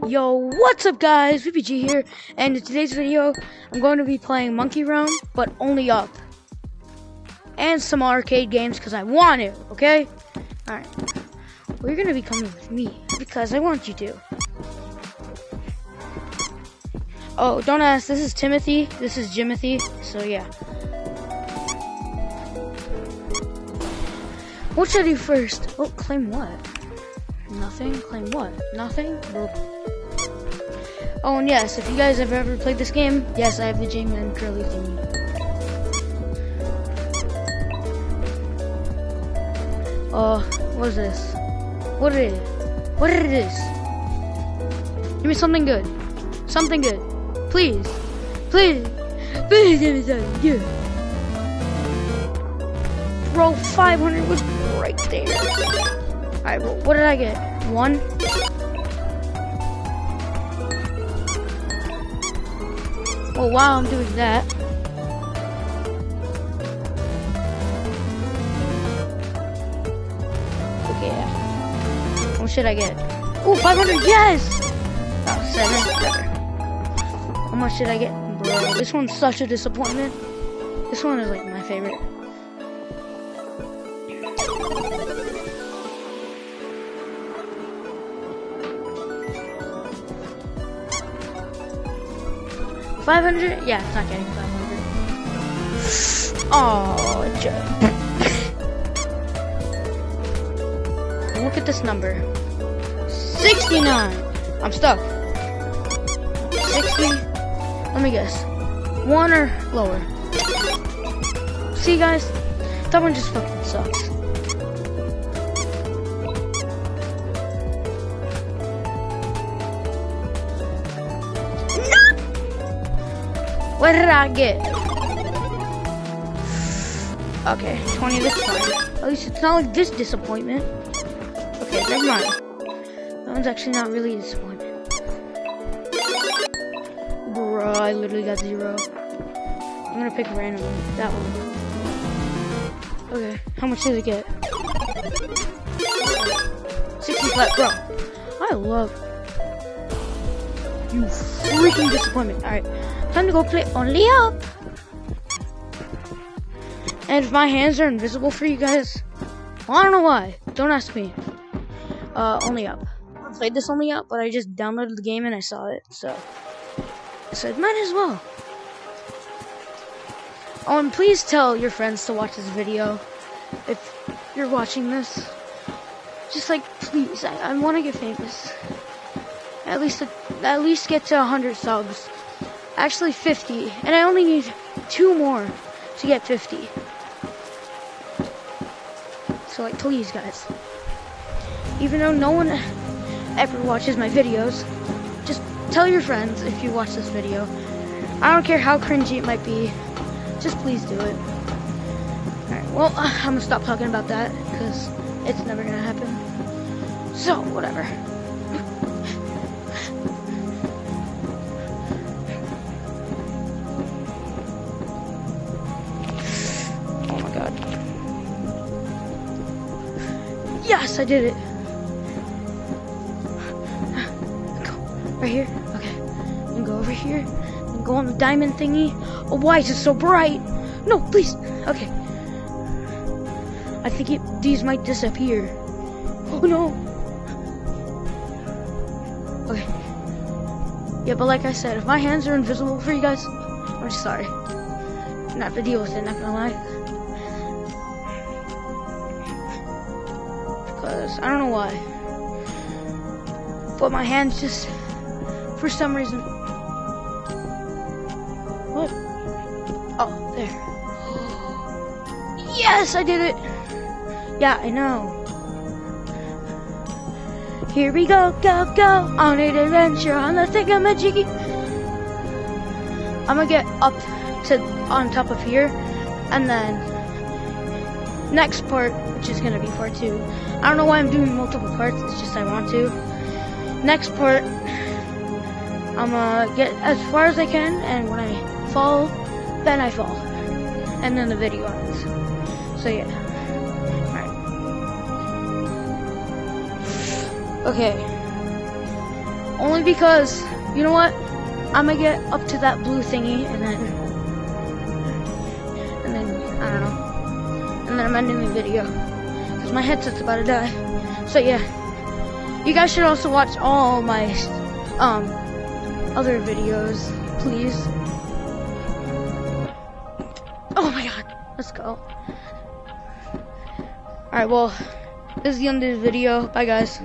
Yo, what's up guys, pt here, and in today's video, I'm going to be playing Monkey Realm, but only up. And some arcade games, because I want to, okay? Alright. Well, you're going to be coming with me, because I want you to. Oh, don't ask, this is Timothy, this is Jimothy, so yeah. What should I do first? Oh, claim what? Nothing? Claim what? Nothing? Nope. Oh, and yes, if you guys have ever played this game, yes, I have the J-Man curly thingy. What is this? What it is? What it is? Give me something good. Something good. Please. Please. Please give me something good. Bro, 500 was right there. Alright, well, what did I get? 1? Well, while I'm doing that, okay, yeah. What should I get? Oh, 500, yes! Oh, 7, better. How much should I get? Bro, this one's such a disappointment. This one is like my favorite. $500? Yeah, it's not getting 500. Oh, joke. Look at this number. 69. I'm stuck. 60. Let me guess. 1 or lower. See, guys? That one just fucking sucks. What did I get? Okay, 20, that's fine. At least it's not like this disappointment. Okay, never mind. That one's actually not really a disappointment. Bro, I literally got 0. I'm gonna pick randomly. That one. Okay, how much did it get? 60 flat, bro. I love you freaking disappointment. Alright. Time to go play only up. And if my hands are invisible for you guys, well, I don't know why. Don't ask me. Only up. I played this only up, but I just downloaded the game and I saw it, so I said, might as well. Oh, and please tell your friends to watch this video if you're watching this. Just like, please, I want to get famous. At least get to 100 subs. Actually 50, and I only need 2 more to get 50. So like, please guys, even though no one ever watches my videos, just tell your friends if you watch this video. I don't care how cringy it might be, just please do it. Alright, well, I'm gonna stop talking about that, because it's never gonna happen. So, whatever. Yes, I did it. Go right here. Okay. And go over here. And go on the diamond thingy. Oh, why is it so bright? No, please. Okay. I think these might disappear. Oh no. Okay. Yeah, but like I said, if my hands are invisible for you guys, I'm sorry. I'm gonna have to deal with it, not gonna lie. I don't know why, but my hands just, for some reason, what? Oh, there. Yes, I did it. Yeah, I know. Here we go, go, go, on an adventure on the thingamajiggy. I'm gonna get up to on top of here, and then next part, which is gonna be part 2. I don't know why I'm doing multiple parts, it's just I want to. Next part, I'm gonna get as far as I can, and when I fall, then I fall. And then the video ends. So yeah. Alright. Okay. Only because, you know what? I'm gonna get up to that blue thingy and then, I don't know. And then I'm ending the video. Because my headset's about to die. So yeah. You guys should also watch all my, other videos, please. Oh my god. Let's go. Alright, well, this is the end of the video. Bye, guys.